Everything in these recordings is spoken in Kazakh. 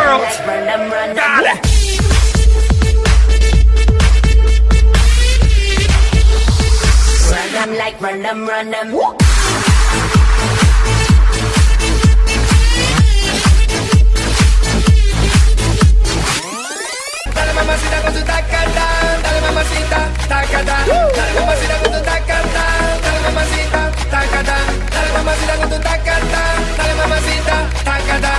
world. Got it. Run them like run them, run them. Dale mamacita con tu tacata, dale mamacita, tacata, dale mamacita con tu tacata, dale mamacita, tacata, dale mamacita com tu tacata, dale mamacita, tacata.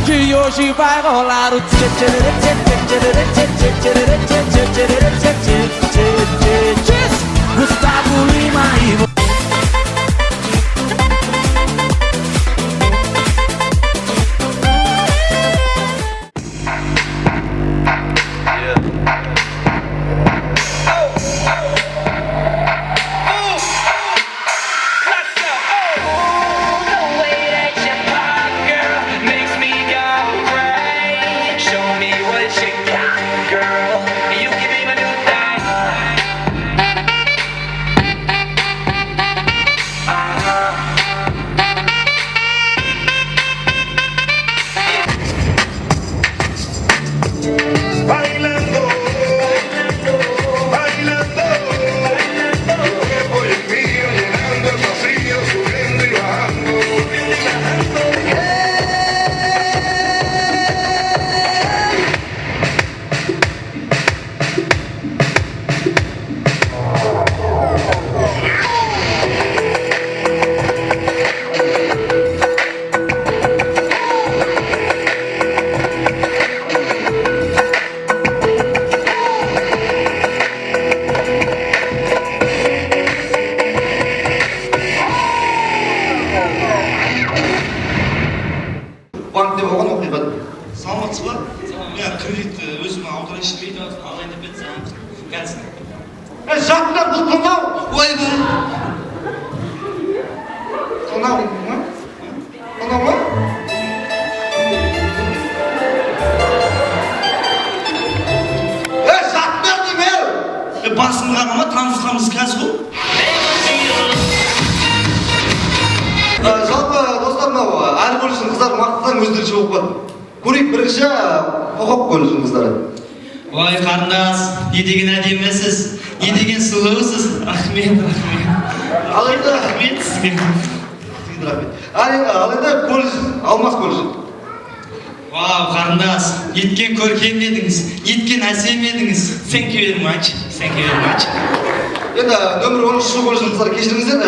Que hoje vai rolar o tchê tchê tchê tchê tchê tchê tchê tchê tchê tchê tchê tchê. Gustavo Lima e банкте болған оқиға. Саламатсыз ба? Мен кредит өзіме аударайыншы дейді, алайын деп едім, қазір. Жатыңдар бұл қонау! Ойбай! Қонау деймін ма? Қонау ма? Жатыңдар деймін! Басым қағама танысқанымыз қазір ғой. Жалпы достар, мынау әлі колледждің қыздары мақтадан өздерінше болып қалды. Көрейік бірінші құқық колледждің қыздары. Ой, қарындас, не деген әдемісіз, не деген сұлусыз. Рахмет, рахмет. Ал енді Рахмет сізге. ал енді колледж, Алмас колледжі. Вау, қарындас, неткен көркем едіңіз, неткен әсем едіңіз. Thank you very much. Thank you very much. Енді нөмір 13 колледждің қыздары кешіріңіздер,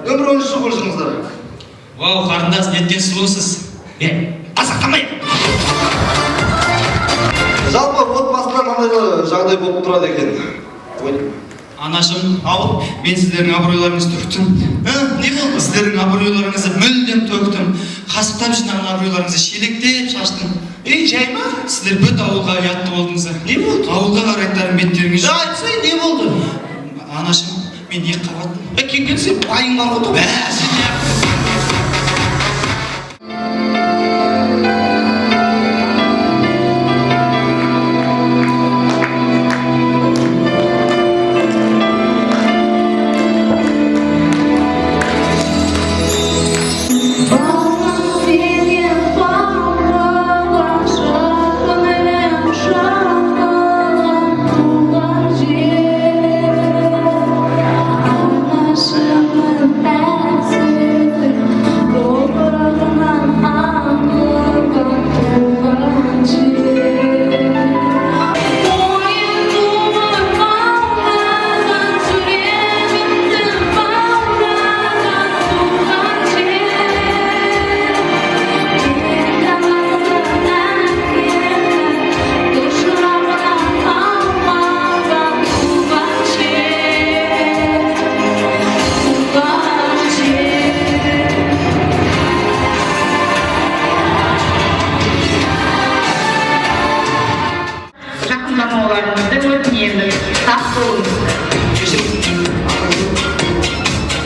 нөмір 13 колледждің қыздары. Вау, қарындас, неткен сұлусыз. Асақтамай. Жалпы отбасында мынандай жағдай болып тұрады екен. Анашым, ау, мен сіздердің абыройларыңызды төктім. Не болды? Сіздердің абыройларыңызды мүлдем төктім. Қасықтап жинаған абыройларыңызды шелектеп шаштым. Жай ма? Сіздер бүт ауылға ұятты болдыңыздар. Не болды? Ауылға қарайтарын беттеріңіз. Айтсай, не болды? Анашым, мен не қабаттым? Келген сен байың бар ғой.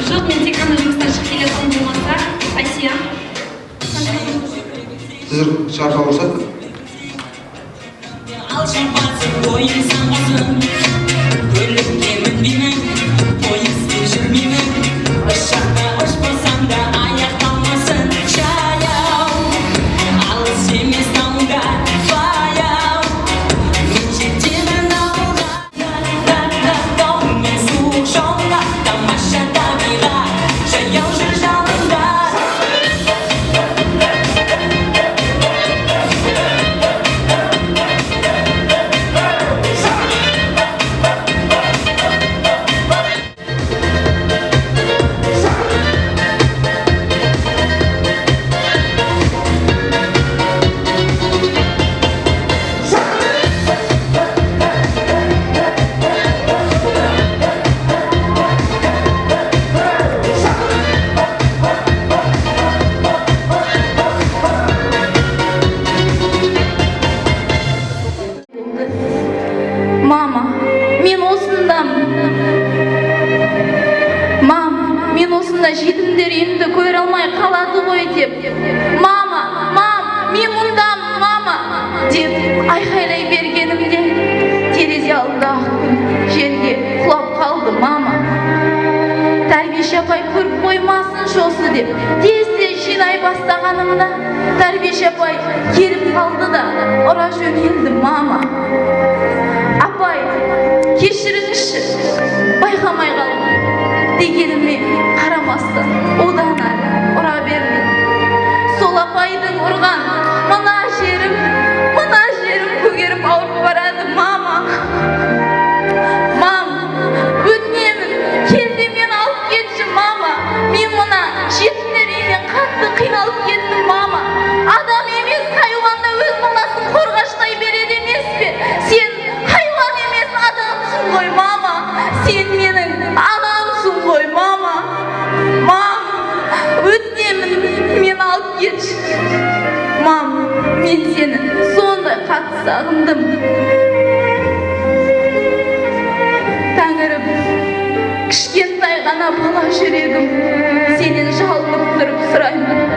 Жоқ, мен тек қана жұмыстан шығып келетін болмаса, Айсия. Сіздер шығарып салыңыздар. Al şapası boyun sanmasın, gönlümde mindimin, boyun sürmeyeyim. Aşağıda hoş olsam da ayak kalmasın, çayal. Al sevmez айқайлай бергенімде терезе алдындағы күн жерге құлап қалды мама. Тәрбиеші апай көріп қоймасын жосы деп тез жинай бастағанымда тәрбиеші апай келіп қалды да ұра жөнелді мама. Апай, кешіріңізші, байқамай қалдым дегеніме қарамастан одан әрі ұра берді. Сол апайдың ұрған мына жерім көгеріп ауырып барады мама. Өтінемін, келді мен алып кетші мама. Мен мына жетімдер үйінен қатты қиналып кеттім мама. Адам емес, хайуан да өз баласын қорғаштай береді емес пе? Сен хайуан емес, адамсың ғой мама. Сен менің анамсың ғой мама. Өтінемін, мен алып кетші. Мен сені сондай қатты сағындым. Тәңірім, кішкентай ғана бала жүрегім сенен жалынып тұрып сұраймын.